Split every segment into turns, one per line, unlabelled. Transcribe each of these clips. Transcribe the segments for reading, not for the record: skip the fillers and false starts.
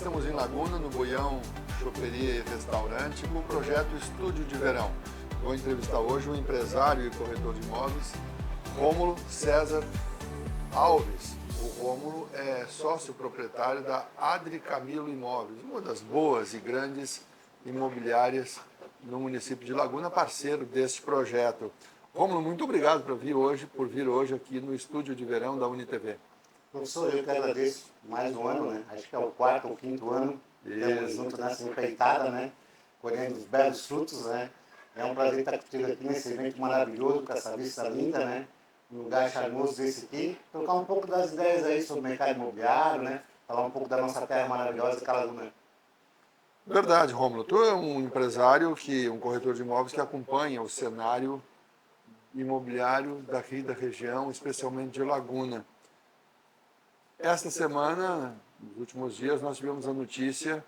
estamos em Laguna, no Buião Choperia e Restaurante, com o projeto Estúdio de Verão. Vou entrevistar hoje um empresário e corretor de imóveis, Rômulo César Alves. O Rômulo é sócio proprietário da Adri Camilo Imóveis, uma das boas e grandes imobiliárias no município de Laguna, parceiro deste projeto. Rômulo, muito obrigado por vir hoje aqui no Estúdio de Verão da UniTV.
Professor, eu que agradeço mais um ano, né? Acho que é o 4º ou 5º ano que estamos juntos nessa empreitada, né? Colhendo os belos frutos, né? É um prazer estar contigo aqui nesse evento maravilhoso, com essa vista linda, né? Um lugar charmoso desse aqui. Trocar um pouco das ideias aí sobre o mercado imobiliário, né? Falar um pouco da nossa terra maravilhosa, que é a Laguna.
Verdade, Rômulo. Tu é um empresário, um corretor de imóveis que acompanha o cenário imobiliário daqui da região, especialmente de Laguna. Esta semana, nos últimos dias, nós tivemos a notícia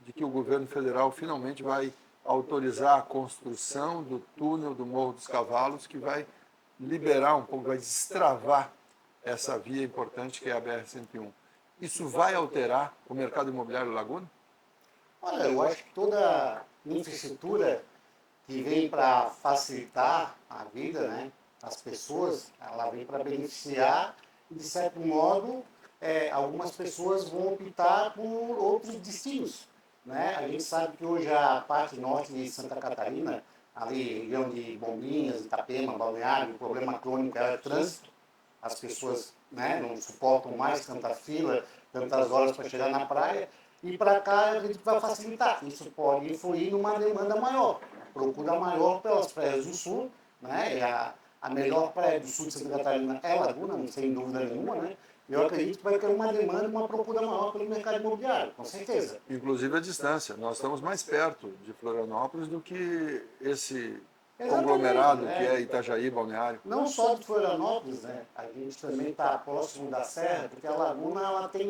de que o governo federal finalmente vai autorizar a construção do túnel do Morro dos Cavalos, que vai liberar um pouco, vai destravar essa via importante que é a BR-101. Isso vai alterar o mercado imobiliário Laguna?
Olha, eu acho que toda infraestrutura que vem para facilitar a vida, né, das pessoas, ela vem para beneficiar e, de certo modo, algumas pessoas vão optar por outros destinos. Né? A gente sabe que hoje a parte norte de Santa Catarina, ali, região de Bombinhas, Itapema, Balneário, o problema crônico é o trânsito. As pessoas, né, não suportam mais tanta fila, tantas horas para chegar na praia. E para cá a gente vai facilitar. Isso pode influir numa demanda maior, procura maior pelas praias do sul, né? E a melhor praia do sul de Santa Catarina é Laguna, sem dúvida nenhuma, né? Eu acredito que vai ter uma demanda, uma procura maior pelo mercado imobiliário, com certeza.
Inclusive a distância. Nós estamos mais perto de Florianópolis do que esse
Exatamente,
conglomerado que é Itajaí, Balneário.
Não só de Florianópolis, né? A gente também está próximo da Serra, porque a Laguna ela tem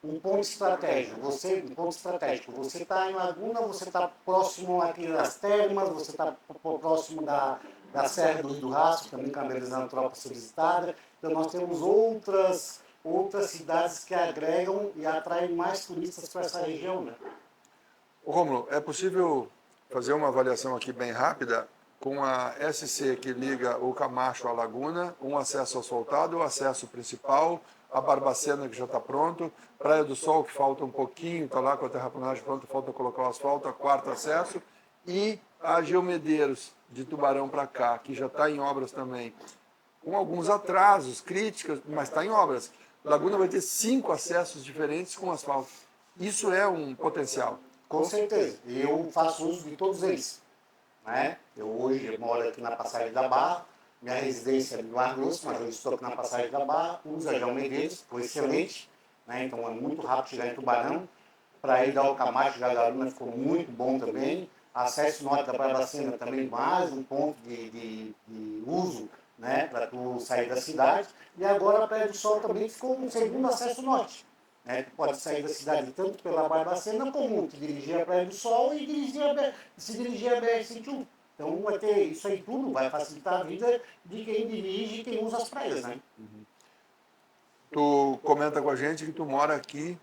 um ponto estratégico. Um ponto estratégico. Você está em Laguna, você está próximo aqui das termas, você está próximo da Serra do Rio do Rastro, também com a beleza natural para ser visitada. Então nós temos outras cidades que agregam e atraem mais turistas para essa região, né?
Rômulo, é possível fazer uma avaliação aqui bem rápida com a SC que liga o Camacho à Laguna, um acesso asfaltado, o acesso principal, a Barbacena que já está pronto, Praia do Sol que falta um pouquinho, está lá com a terraplanagem pronta, falta colocar o asfalto, a quarto acesso, e a Geomedeiros de Tubarão para cá, que já está em obras também, com alguns atrasos, críticas, mas está em obras. Laguna vai ter 5 acessos diferentes com asfalto. Isso é um potencial.
Com certeza. Eu faço uso de todos eles. Né? Eu hoje moro aqui na Passagem da Barra, minha residência é no Mar Grosso, mas eu estou aqui na Passagem da Barra, uso a Geomedeiros, foi excelente, né? Então é muito rápido chegar em Tubarão. Para ir dar o Camacho da Garuna ficou muito bom também. Acesso norte da Barbacena também mais um ponto de uso, né? Para tu sair da cidade. E agora a Praia do Sol também ficou um segundo acesso norte. Né, que pode sair da cidade tanto pela Barbacena como te dirigir à Praia do Sol e se dirigir à BR-101. Então vai ter isso aí tudo, vai facilitar a vida de quem dirige e quem usa as praias, né?
Tu comenta com a gente que tu mora aqui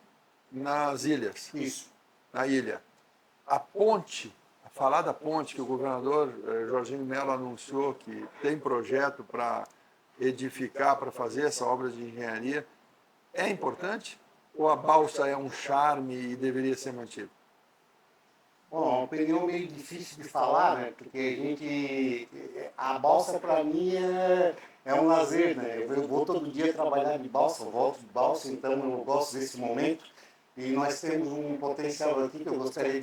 nas ilhas.
Isso.
Na ilha. A ponte, a falada ponte que o governador Jorginho Mello anunciou que tem projeto para edificar, para fazer essa obra de engenharia, é importante? Ou a balsa é um charme e deveria ser mantida?
Bom, uma opinião meio difícil de falar, né? Porque a balsa para mim é um lazer, né? Eu vou todo dia trabalhar de balsa, volto de balsa, então eu gosto desse momento. E nós temos um potencial aqui que eu gostaria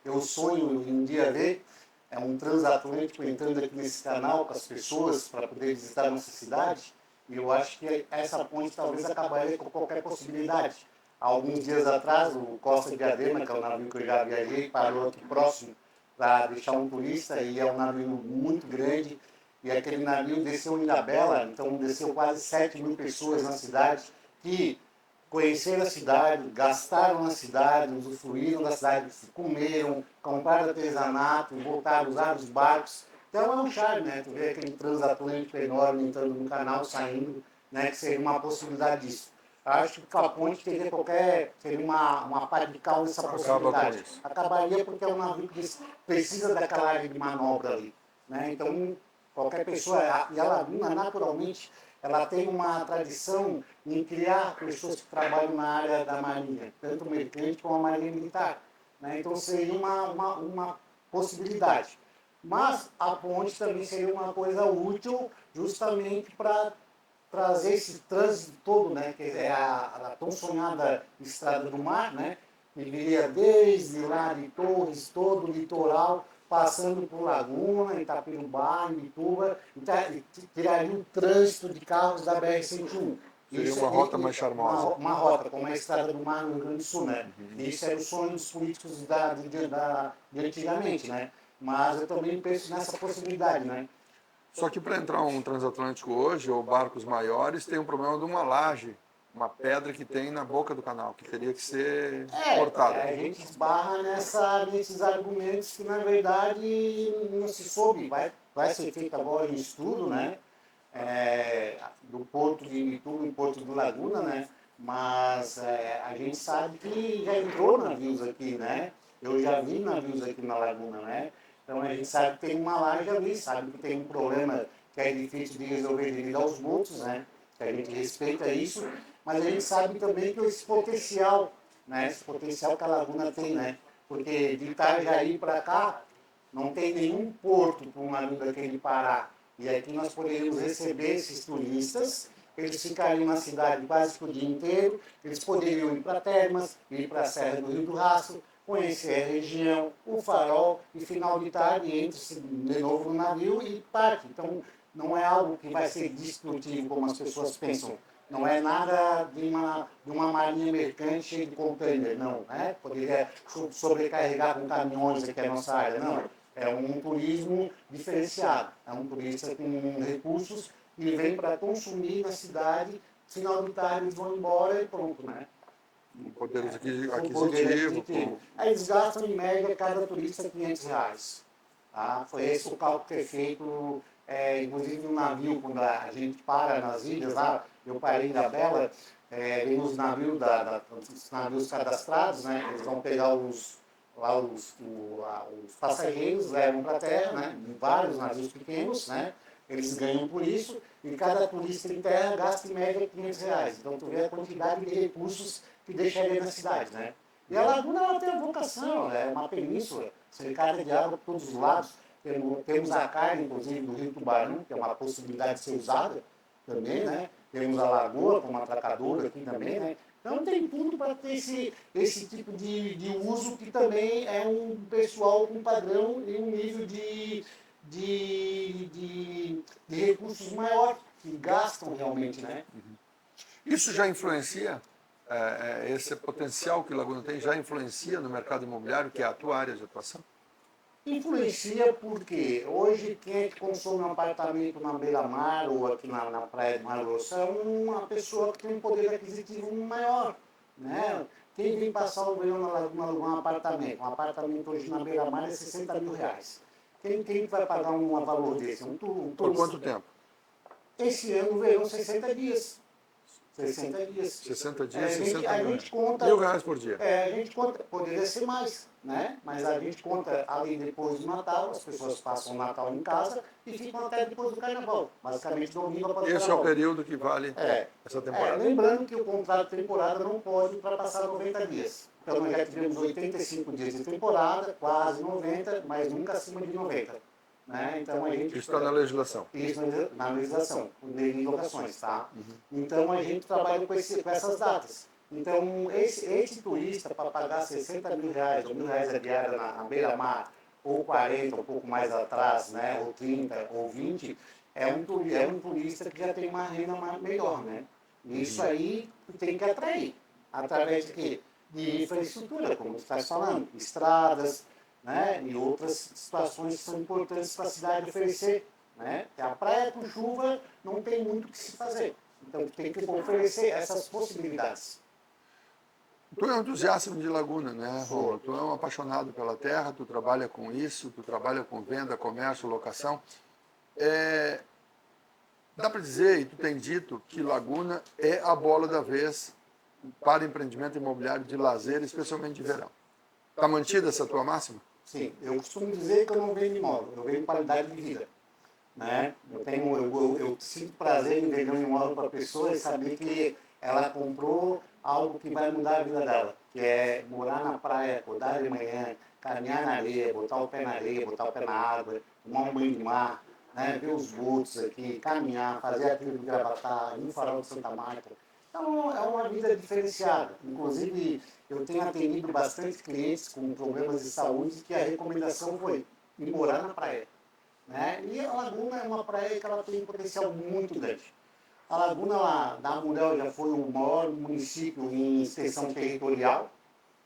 eu sonho em um dia ver, é um transatlântico entrando aqui nesse canal com as pessoas para poder visitar a nossa cidade. E eu acho que essa ponte talvez acabaria com qualquer possibilidade. Há alguns dias atrás, o Costa de Diadema, que é o navio que eu já viajei, parou aqui próximo para deixar um turista, e é um navio muito grande. E aquele navio desceu em Ilhabela, então desceu quase 7.000 pessoas na cidade, que conheceram a cidade, gastaram na cidade, usufruíram da cidade, comeram, compraram artesanato, voltaram a usar os barcos. Então é um charme, né? Tu vê aquele transatlântico enorme entrando no canal, saindo, né? Que seria uma possibilidade disso. Acho que com a ponte seria uma pá de cal nessa possibilidade. Acabaria porque é um navio que precisa daquela área de manobra ali. Né? Então, qualquer pessoa, e a Laguna, naturalmente, ela tem uma tradição em criar pessoas que trabalham na área da marinha, tanto mercante como a marinha militar. Né? Então, seria uma possibilidade. Mas a ponte também seria uma coisa útil justamente para trazer esse trânsito todo, né, que é a tão sonhada Estrada do Mar, né, que viria desde lá de Torres, todo o litoral, passando por Laguna, Itapirubá, Imbituba, e tiraria o trânsito de carros da BR-101.
Seria uma rota mais charmosa.
Uma rota, como a Estrada do Mar no Rio Grande do Sul, né? Isso era o sonho dos políticos de antigamente, né? Mas eu também penso nessa possibilidade, né?
Só que para entrar um transatlântico hoje, ou barcos maiores, tem um problema de uma laje, uma pedra que tem na boca do canal, que teria que ser cortada.
A gente esbarra nesses argumentos que, na verdade, não se soube. Vai ser feito agora um estudo, né? Do Porto de Imbituba e Porto de Laguna, né? Mas a gente sabe que já entrou navios aqui, né? Eu já vi navios aqui na Laguna, né? Então a gente sabe que tem uma laje ali, sabe que tem um problema que é difícil de resolver devido aos vultos, né? Que a gente respeita isso, mas a gente sabe também que esse potencial, né? Esse potencial que a Laguna tem, né? Porque de Itajaí para cá, não tem nenhum porto para um navio daquele parar. E aqui nós poderíamos receber esses turistas, eles ficariam na cidade quase o dia inteiro, eles poderiam ir para Termas, ir para a Serra do Rio do Rastro, conhecer a região, o farol, e final de tarde entre-se de novo no navio e parte. Então, não é algo que vai ser destrutivo como as pessoas pensam. Não é nada de uma marinha mercante cheia de container, não. Né? Poderia sobrecarregar com caminhões aqui a nossa área, não. É um turismo diferenciado. É um turista com recursos que vem para consumir na cidade, final de tarde eles vão embora e pronto, né?
Um poder aquisitivo.
Aí eles gastam em média cada turista R$500. Tá? Foi esse o cálculo que é feito, inclusive no navio, quando a gente para nas ilhas, lá, eu parei na Bela, vem os navios, os navios cadastrados, né? Eles vão pegar os passageiros, levam para a terra, né? Em vários navios pequenos, né? Eles ganham por isso, e cada turista em terra gasta em média R$500. Então, tu vê a quantidade de recursos que deixaria na cidade, né? E a Laguna, ela tem a vocação, é uma península, cercada de água por todos os lados. Temos a carne, inclusive, do Rio Tubarão, que é uma possibilidade de ser usada também, né? Temos a Lagoa, como atracadora aqui também, né? Então, tem tudo para ter esse tipo de uso, que também é um pessoal com padrão e um nível de recursos maior, que gastam realmente, né?
Isso já influencia, esse potencial que Laguna tem, já influencia no mercado imobiliário, que é a tua área de atuação?
Influencia porque hoje quem é que consome um apartamento na beira-mar ou aqui na praia de Mato Grosso é uma pessoa que tem um poder aquisitivo maior, né? Quem vem passar o verão na Laguna alugar um apartamento hoje na beira-mar é R$60.000. Quem vai pagar um valor desse?
Por quanto tempo?
Esse ano, no verão, 60 dias. 60 dias.
60 dias,
A gente conta...
R$1.000 por dia.
A gente conta, poderia ser mais, né? Mas a gente conta ali depois do Natal, as pessoas passam o Natal em casa e ficam até depois do Carnaval. Basicamente, domingo após o Carnaval.
Esse é o período que vale essa temporada.
Lembrando que o contrato de temporada não pode ultrapassar 90 dias. Então, nós já tivemos 85 dias de temporada, quase 90, mas nunca acima de 90. Né? Então, a gente...
Isso está na legislação.
Isso na legislação, em locações, tá? Então, a gente trabalha com essas datas. Então, esse turista, para pagar R$60.000 ou R$1.000 a diária na beira-mar, ou 40, um pouco mais atrás, né? Ou 30, ou 20, é um turista que já tem uma renda melhor, né? Isso aí tem que atrair. Através de quê? De infraestrutura, como você está falando, estradas, né? E outras situações que são importantes para a cidade oferecer. Né? A praia com chuva não tem muito o que se fazer. Então, tem que oferecer essas possibilidades.
Tu é um entusiasta de Laguna, né, Rô? Tu é um apaixonado pela terra, tu trabalha com isso, tu trabalha com venda, comércio, locação. Dá para dizer, e tu tem dito, que Laguna é a bola da vez para empreendimento imobiliário de lazer, especialmente de verão. Está mantida essa tua máxima?
Sim, eu costumo dizer que eu não vendo imóvel, eu vendo qualidade de vida. Né? Eu sinto prazer em vender um imóvel para a pessoa e saber que ela comprou algo que vai mudar a vida dela, que é morar na praia, acordar de manhã, caminhar na areia, botar o pé na areia, botar o pé na água, tomar um banho de mar, né? Ver os botos aqui, caminhar, fazer a trilha do Gravatá, ir no farol de Santa Marta. Então, é uma vida diferenciada. Inclusive, eu tenho atendido bastante clientes com problemas de saúde que a recomendação foi ir morar na praia. Né? E a Laguna é uma praia que ela tem um potencial muito grande. A Laguna lá, da Amurel já foi o maior município em extensão territorial,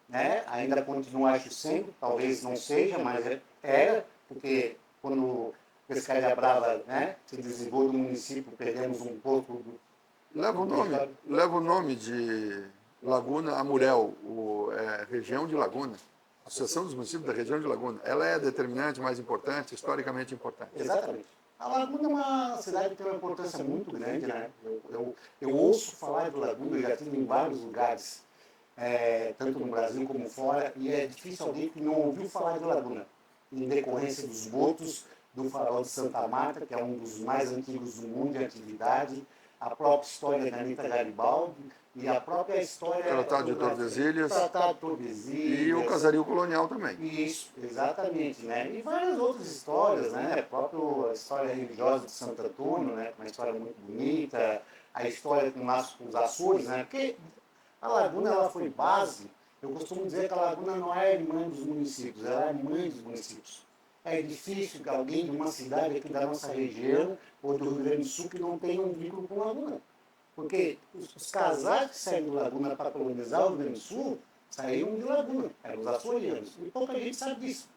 né? Ainda continua, acho, sendo, talvez não seja, mas era, porque quando Pescaria Brava, né, se desligou do município, perdemos um pouco do...
Leva o nome de Laguna Amurel, região de Laguna. Associação dos Municípios da Região de Laguna. Ela é determinante, mais importante, historicamente importante.
Exatamente. A Laguna é uma cidade que tem uma importância muito grande, né? Eu ouço falar de Laguna, eu já estive em vários lugares, tanto no Brasil como fora, e é difícil alguém que não ouviu falar de Laguna, em decorrência dos botos, do farol de Santa Marta, que é um dos mais antigos do mundo de atividade, a própria história da Anitta Garibaldi e a própria história...
Tratado de Tordesilhas.
Tratado de Tordesilhas.
E o Casario Colonial também.
Isso, exatamente, né? E várias outras histórias, né? A própria história religiosa de Santo Antônio, né? Uma história muito bonita, a história com os Açores, né? Porque a Laguna, ela foi base, eu costumo dizer que a Laguna não é irmã dos municípios, ela é mãe dos municípios. É difícil que alguém de uma cidade aqui da nossa região, ou do Rio Grande do Sul, que não tenha um vínculo com a Laguna. Porque os casais que saem do Laguna para colonizar o Rio Grande do Sul, saíram de Laguna, eram os açorianos. E pouca gente sabe disso.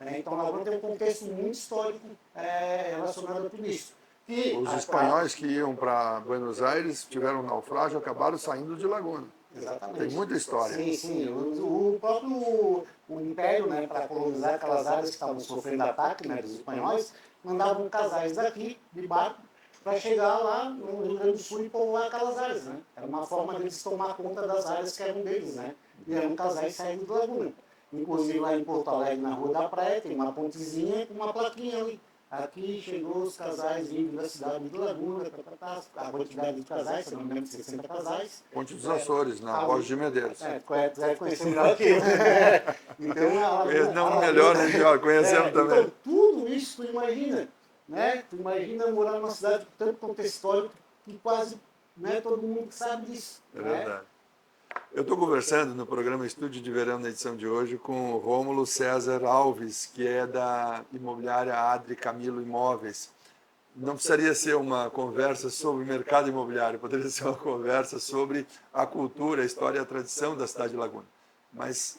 Então, a Laguna tem um contexto muito histórico relacionado a tudo isso.
Os espanhóis que iam para Buenos Aires tiveram um naufrágio, acabaram saindo de Laguna.
Exatamente.
Tem muita história.
Sim, sim. O próprio Império, né, para colonizar aquelas áreas que estavam sofrendo ataque, né, dos espanhóis, mandavam casais daqui, de barco, para chegar lá no Rio Grande do Sul e povoar aquelas áreas. Né? Era uma forma deles tomar conta das áreas que eram deles. Né? E eram casais saindo da Laguna. Inclusive lá em Porto Alegre, na Rua da Praia, tem uma pontezinha com uma plaquinha ali. Aqui chegou os casais vindo da cidade de Laguna, a quantidade de casais, se não me engano, 60 casais.
Ponte dos Açores, na Borges de Medeiros.
Deve conhecer melhor que eu. Então,
não melhor nem pior, conhecemos também.
Então, tudo isso tu imagina, né? Tu imagina morar numa cidade com tanto contexto histórico que quase todo mundo sabe disso.
É verdade. Eu estou conversando no programa Estúdio de Verão, na edição de hoje, com o Rômulo César Alves, que é da imobiliária Adri Camilo Imóveis. Não precisaria ser uma conversa sobre o mercado imobiliário, poderia ser uma conversa sobre a cultura, a história e a tradição da cidade de Laguna. Mas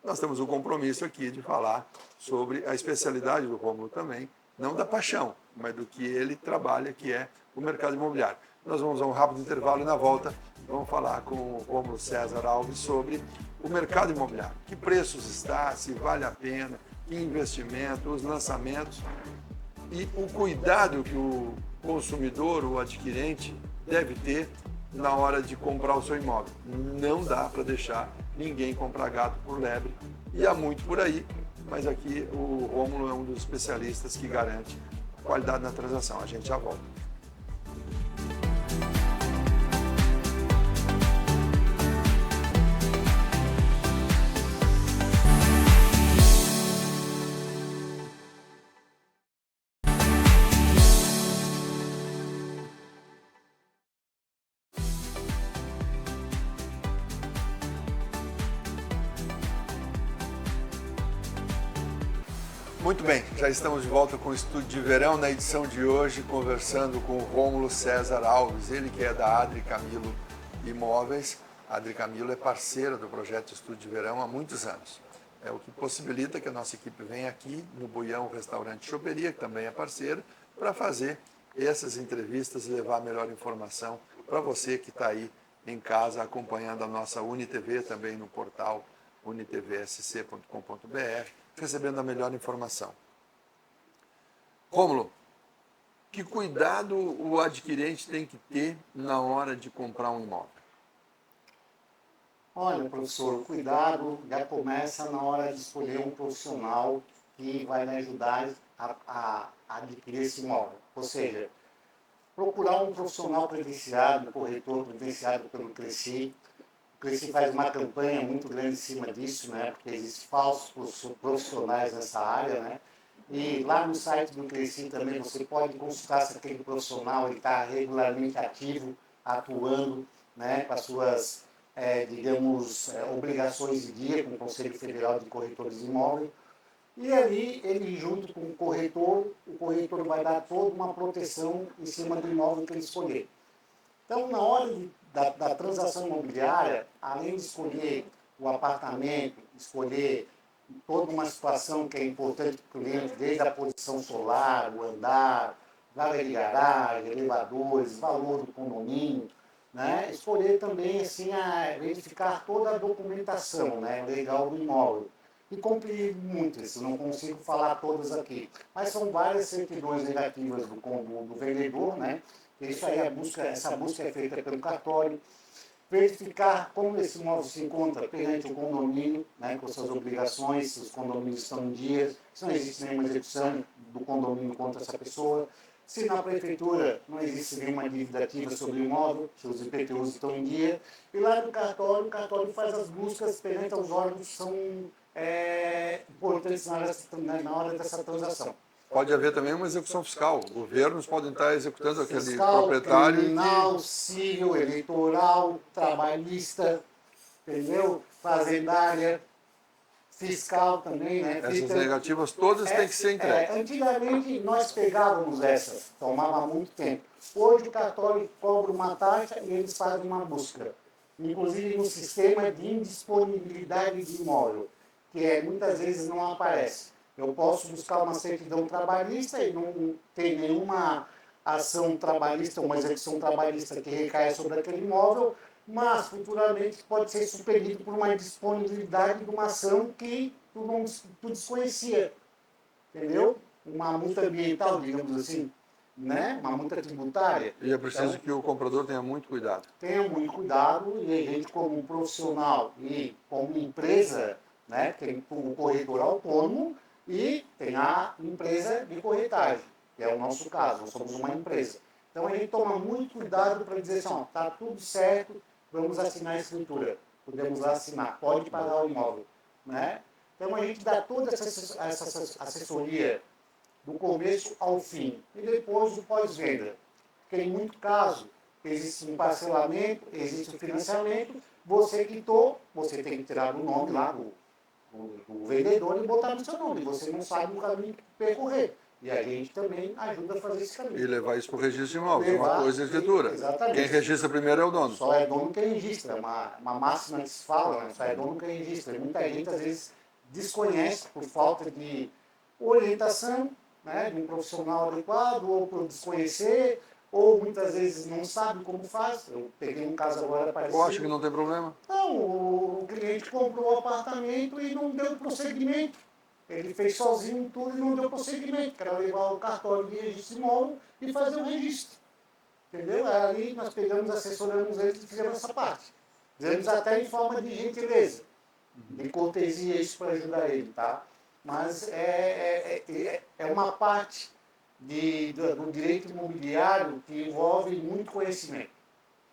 nós temos um compromisso aqui de falar sobre a especialidade do Rômulo também, não da paixão, mas do que ele trabalha, que é o mercado imobiliário. Nós vamos a um rápido intervalo e na volta vamos falar com o Rômulo César Alves sobre o mercado imobiliário. Que preços está, se vale a pena, que investimento, os lançamentos e o cuidado que o consumidor, o adquirente, deve ter na hora de comprar o seu imóvel. Não dá para deixar ninguém comprar gato por lebre. E há muito por aí, mas aqui o Rômulo é um dos especialistas que garante qualidade na transação. A gente já volta. Muito bem, já estamos de volta com o Estúdio de Verão, na edição de hoje, conversando com o Rômulo César Alves, ele que é da Adri Camilo Imóveis. A Adri Camilo é parceira do projeto Estúdio de Verão há muitos anos. É o que possibilita que a nossa equipe venha aqui no Buião Restaurante Choperia, que também é parceira, para fazer essas entrevistas e levar a melhor informação para você que está aí em casa acompanhando a nossa UniTV, também no portal unitvsc.com.br, recebendo a melhor informação. Rômulo, que cuidado o adquirente tem que ter na hora de comprar um imóvel?
Olha, professor, cuidado já começa na hora de escolher um profissional que vai lhe ajudar a adquirir esse imóvel. Ou seja, procurar um profissional credenciado, um corretor credenciado pelo Cresci. O Cresci faz uma campanha muito grande em cima disso, né? Porque existem falsos profissionais nessa área, né? E lá no site do Cresci também você pode consultar se aquele profissional está regularmente ativo, atuando, né? Com as suas, digamos, obrigações de dia com o Conselho Federal de Corretores de Imóveis. E ali, ele junto com o corretor vai dar toda uma proteção em cima do imóvel que ele escolher. Então, na hora da transação imobiliária, além de escolher o apartamento, escolher toda uma situação que é importante para o cliente, desde a posição solar, o andar, vaga de garagem, elevadores, valor do condomínio, né? Escolher também, assim, verificar toda a documentação, né, legal do imóvel. E cumprir muitas, não consigo falar todas aqui. Mas são várias certidões negativas do vendedor, né? Isso aí, essa busca é feita pelo cartório. Verificar como esse imóvel se encontra perante o condomínio, né, com suas obrigações, se os condomínios estão em dia, se não existe nenhuma execução do condomínio contra essa pessoa, se na prefeitura não existe nenhuma dívida ativa sobre o imóvel, se os IPTUs estão em dia, e lá no cartório, o cartório faz as buscas perante aos órgãos que são importantes na hora dessa transação.
Pode haver também uma execução fiscal. Governos podem estar executando aquele
Fiscal,
proprietário
criminal, civil, eleitoral, trabalhista, entendeu? Fazendária, fiscal também, né?
Essas negativas todas têm que ser entregues.
Antigamente nós pegávamos essas, tomava muito tempo. Hoje o cartório cobra uma taxa e eles fazem uma busca. Inclusive no sistema de indisponibilidade de imóvel, que muitas vezes não aparece. Eu posso buscar uma certidão trabalhista e não tem nenhuma ação trabalhista, uma execução trabalhista que recaia sobre aquele imóvel, mas futuramente pode ser superido por uma disponibilidade de uma ação que tu desconhecia, entendeu? Uma multa ambiental, digamos assim, né? Uma multa tributária.
E é preciso que o comprador tenha muito cuidado.
Tenha muito cuidado e a gente como profissional e como empresa, né? Tem o corretor autônomo e tem a empresa de corretagem, que é o nosso caso, nós somos uma empresa. Então a gente toma muito cuidado para dizer assim, está tudo certo, vamos assinar a escritura, podemos assinar, pode pagar o imóvel, né? Então a gente dá toda essa assessoria do começo ao fim e depois o pós-venda. Porque em muito caso existe um parcelamento, existe um financiamento, você quitou, você tem que tirar o nome lá do vendedor e botar no seu nome, você não sabe o caminho que percorrer. E a gente também ajuda a fazer esse caminho.
E levar isso para o registro de imóveis, uma coisa é a escritura.
Exatamente.
Quem registra primeiro é o dono.
Só é dono quem registra, uma máxima que se fala, né? Só é dono quem registra. E muita gente às vezes desconhece por falta de orientação, né, de um profissional adequado, ou por desconhecer, ou muitas vezes não sabe como faz. Eu peguei um caso agora parecido.
Eu acho que não tem problema.
Não, o cliente comprou o apartamento e não deu prosseguimento. Ele fez sozinho tudo e não deu prosseguimento, que era levar o cartório de registro imóvel e fazer o registro. Entendeu? Aí nós pegamos, assessoramos eles e fizemos essa parte. Fizemos até em forma de gentileza, de cortesia, isso para ajudar ele, tá? Mas é uma parte do direito imobiliário que envolve muito conhecimento.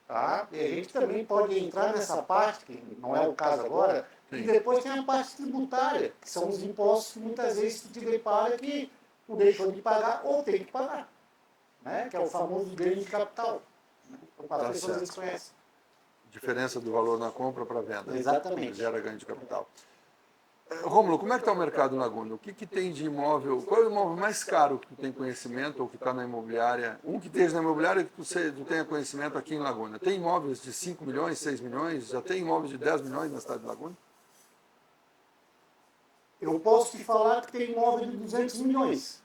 Tá? E a gente também pode entrar nessa parte, que não é o caso agora, e depois tem a parte tributária, que são os impostos que muitas vezes tu te depara que tu deixou de pagar ou tem que pagar, né? Que é o famoso ganho de capital. Né? Para as pessoas desconhecem.
Diferença do valor na compra para a venda.
Exatamente.
Gera ganho de capital. Rômulo, como é que está o mercado na Laguna? O que tem de imóvel? Qual é o imóvel mais caro que tu tem conhecimento ou que está na imobiliária? Um que esteja na imobiliária que tu tenha conhecimento aqui em Laguna. Tem imóveis de 5 milhões, 6 milhões? Já tem imóveis de 10 milhões na cidade de Laguna?
Eu posso te falar que tem imóvel de 200 milhões.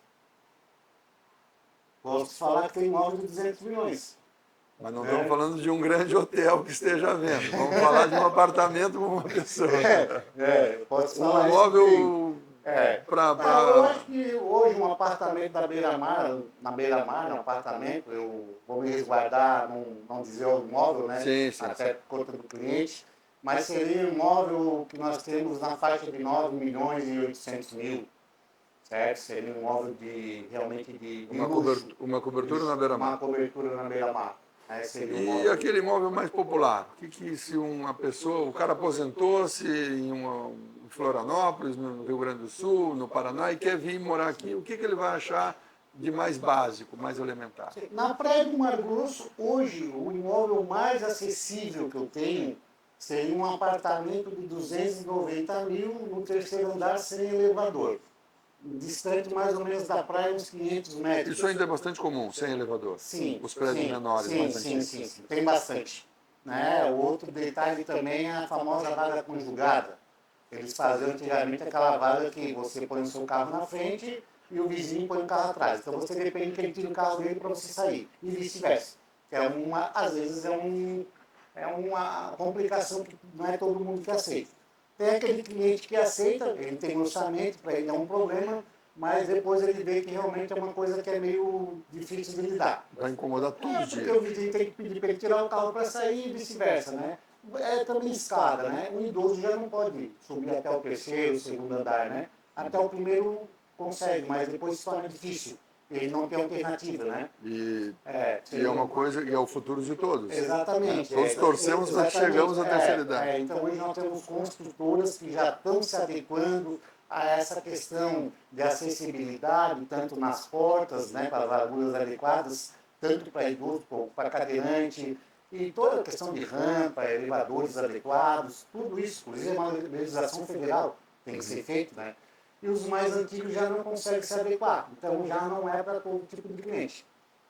Posso te falar que tem imóvel de 200 milhões.
Mas não estamos falando de um grande hotel que esteja à venda. Vamos falar de um apartamento com uma pessoa.
Posso falar
um imóvel para...
Eu acho que hoje um apartamento na beira-mar, um apartamento, eu vou me resguardar, não dizer o imóvel, né?
Sim.
Até por conta do cliente. mas seria um imóvel que nós temos na faixa de 9.800.000, certo? Seria um imóvel realmente de luxo.
Uma cobertura na beira-mar.
Uma cobertura na beira-mar.
E aquele imóvel mais popular? Se uma pessoa, o cara aposentou-se em Florianópolis, no Rio Grande do Sul, no Paraná, e quer vir morar aqui, o que ele vai achar de mais básico, mais elementar?
Na Praia do Mato Grosso, hoje, o imóvel mais acessível que eu tenho seria um apartamento de 290 mil no terceiro andar sem elevador. Distante mais ou menos da praia, uns 500 metros.
Isso ainda é bastante comum, sem elevador?
Sim.
Os prédios menores, mais antigos?
Sim, tem bastante. Né? O outro detalhe também é a famosa vaga conjugada. Eles faziam antigamente aquela vaga que você põe o seu carro na frente e o vizinho põe o carro atrás. Então você depende que ele tire o carro dele para você sair. E vice-versa. Às vezes é uma complicação que não é todo mundo que aceita. Tem aquele cliente que aceita, ele tem um orçamento, para ele é um problema, mas depois ele vê que realmente é uma coisa que é meio difícil de lidar.
Vai incomodar todo dia.
Porque o vizinho tem que pedir para ele tirar o carro para sair e vice-versa, né? É também escada, né? O idoso já não pode subir até o terceiro, segundo andar, né? Até o primeiro consegue, mas depois se torna difícil. Ele não tem alternativa, né?
E é uma coisa, e é o futuro de todos.
Exatamente.
Todos torcemos para que chegamos à terceira idade.
Então hoje nós temos construtoras que já estão se adequando a essa questão de acessibilidade, tanto nas portas, né, para as larguras adequadas, tanto para idoso como para cadeirante, e toda a questão de rampa, elevadores adequados, tudo isso, inclusive é uma legislação federal, tem que ser feito, né? E os mais antigos já não conseguem se adequar, então já não é para todo tipo de cliente.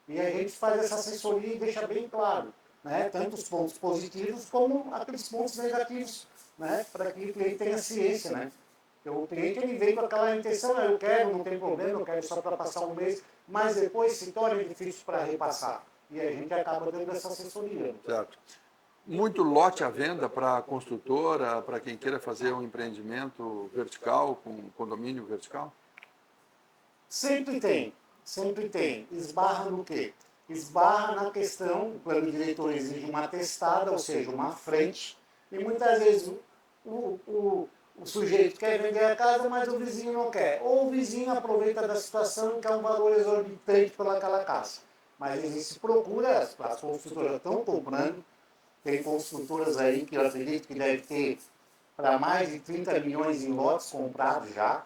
E a gente faz essa assessoria e deixa bem claro, né, tanto os pontos positivos como aqueles pontos negativos, né, para que o cliente tenha ciência, né. Então, o cliente ele vem com aquela intenção, eu quero, não tem problema, eu quero só para passar um mês, mas depois se torna difícil para repassar. E a gente acaba dando essa assessoria.
Certo. Muito lote à venda para a construtora, para quem queira fazer um empreendimento vertical, com condomínio vertical?
Sempre tem. Esbarra no quê? Esbarra na questão, o plano diretor exige uma atestada, ou seja, uma frente, e muitas vezes o sujeito quer vender a casa, mas o vizinho não quer. Ou o vizinho aproveita da situação e quer um valor exorbitante pelaquela casa. Mas existe procura, as construtoras estão comprando, tem construtoras aí que eu acredito que deve ter para mais de 30 milhões em lotes comprados já.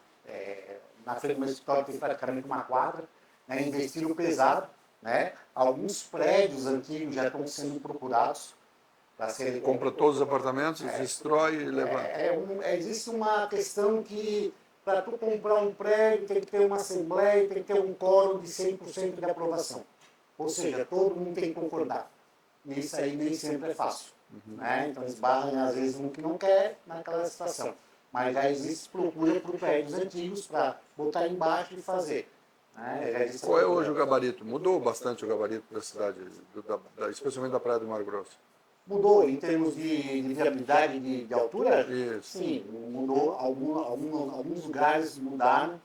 Na frente do meu escritório tem praticamente uma quadra, né, investiram pesado. Né? Alguns prédios antigos já estão sendo procurados para serem...
Compra todos os apartamentos, destrói e leva...
Existe uma questão que para tu comprar um prédio tem que ter uma assembleia, tem que ter um quórum de 100% de aprovação. Ou seja, todo mundo tem que concordar. Isso aí nem sempre é fácil. Né? Então esbarra às vezes um que não quer naquela situação. Mas já existe procura por prédios antigos para botar embaixo e fazer. Né?
Qual é hoje o gabarito? Mudou bastante o gabarito da cidade, especialmente da Praia do Mato Grosso?
Mudou em termos de viabilidade de altura?
Isso.
Sim, mudou. Alguns lugares mudaram,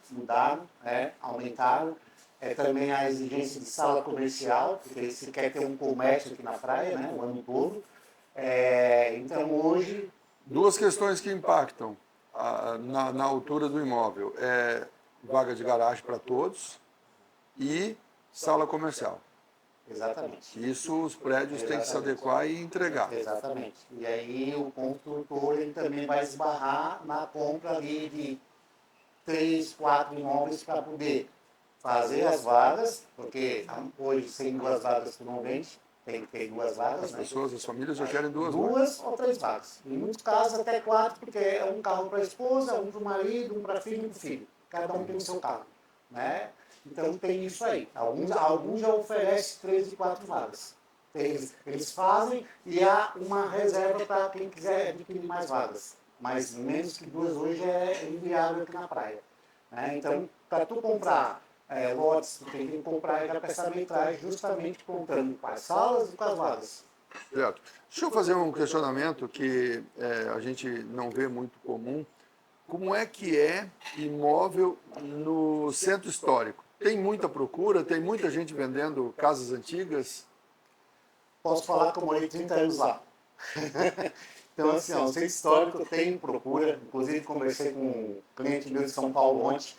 aumentaram. Também a exigência de sala comercial, porque se quer ter um comércio aqui na praia, né, o ano todo. Então hoje...
Duas questões que impactam na altura do imóvel. Vaga de garagem para todos e sala comercial.
Exatamente.
Isso os prédios têm que se adequar e entregar.
Exatamente. E aí o construtor ele também vai esbarrar na compra ali de 3, 4 imóveis para poder fazer as vagas, porque hoje sem 2 vagas tu não vende, tem que ter 2 vagas.
As pessoas, as famílias já querem 2
vagas.
vagas.
2 ou 3 vagas. Em muitos casos até 4, porque é um carro para a esposa, um para o marido, um para filho e um para o filho. Cada um tem o seu carro. Né? Então tem isso aí. Alguns já oferecem 3 e 4 vagas. Eles fazem e há uma reserva para quem quiser adquirir mais vagas. Mas menos que 2 hoje é inviável aqui na praia. Né? Então, para tu comprar lotes, tu tem que comprar já com essa metragem, justamente contando com as salas e com as vagas.
Certo. Deixa eu fazer um questionamento que a gente não vê muito comum. Como é que é imóvel no centro histórico? Tem muita procura? Tem muita gente vendendo casas antigas?
Posso falar que eu morei 30 anos lá. Então, assim, ó, o centro histórico tem procura, inclusive conversei com um cliente meu de São Paulo ontem,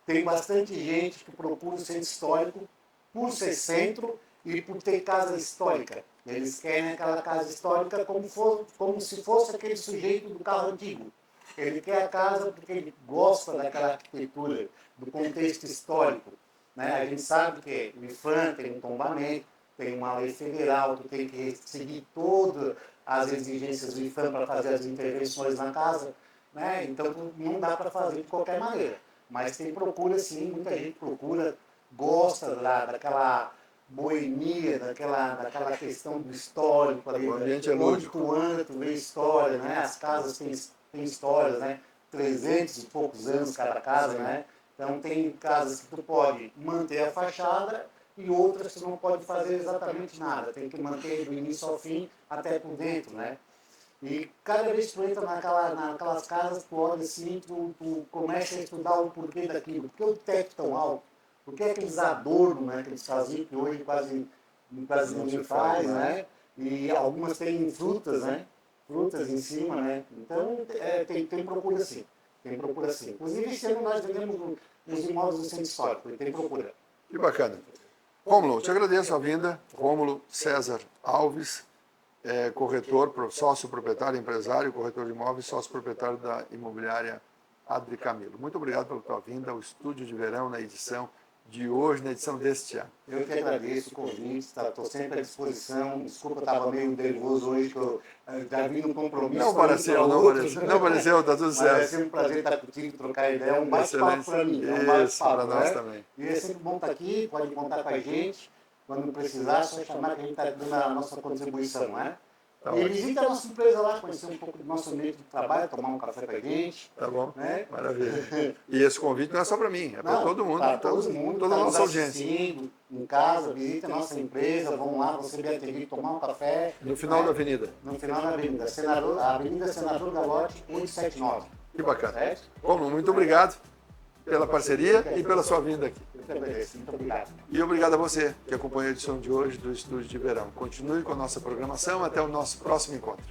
tem bastante gente que procura o centro histórico por ser centro e por ter casa histórica. Eles querem aquela casa histórica como se fosse aquele sujeito do carro antigo. Ele quer a casa porque ele gosta daquela arquitetura, do contexto histórico. Né? A gente sabe que o IPHAN tem um tombamento, tem uma lei federal que tem que seguir todas as exigências do IPHAN para fazer as intervenções na casa. Né? Então não dá para fazer de qualquer maneira. Mas tem procura sim, muita gente procura, gosta daquela boemia, daquela questão do histórico ali.
O ambiente é
onde
lúdico.
tu anda, tu vê história, né? As casas têm histórias, né? 300 e poucos anos cada casa, né? Então tem casas que tu pode manter a fachada e outras tu não pode fazer exatamente nada. Tem que manter do início ao fim até por dentro, né? E cada vez que tu entra naquelas casas, tu olha assim, tu começa a estudar o porquê daquilo. Por que o teto tão alto? Por que aqueles adornos, né, que eles faziam, que hoje quase ninguém faz, né? E algumas têm frutas, né? Frutas em cima, né? Então tem procura sim. Tem procura sim. Inclusive esse ano nós vendemos uns imóveis do centro histórico, e tem procura.
Que bacana. Rômulo, te agradeço a vinda. Rômulo César Alves, corretor, sócio proprietário, empresário, corretor de imóveis, sócio proprietário da imobiliária Adri Camilo. Muito obrigado pela tua vinda ao Estúdio de Verão na edição de hoje, na edição deste ano.
Eu que agradeço o convite, estou sempre à disposição. Desculpa, eu estava meio nervoso hoje, que eu já vim no compromisso.
Não apareceu, está tudo certo.
Mas é sempre um prazer estar contigo, trocar ideia, um bate-papo para mim. É um bate-papo,
para nós também.
E é sempre bom estar aqui, pode contar com a gente. Quando precisar, é só chamar que a gente está dando a nossa contribuição, né?
Tá
e visita a nossa empresa lá, conhecer um pouco do nosso ambiente de trabalho, tomar um café com a gente.
Tá bom,
né?
Maravilha. E esse convite não é só para mim, é para todo mundo.
Para todo mundo,
toda a
tá
nossa
nos
audiência.
assistindo, em casa, visita a nossa empresa, vamos lá, você vai ter que tomar um café.
No final da avenida.
No final da avenida, Avenida Senador Galotti, 879.
Que bacana.
Certo?
Como, muito obrigado pela parceria e pela sua vinda aqui.
Eu que agradeço, muito obrigado.
E obrigado a você que acompanhou a edição de hoje do Estúdio de Verão. Continue com a nossa programação. Até o nosso próximo encontro.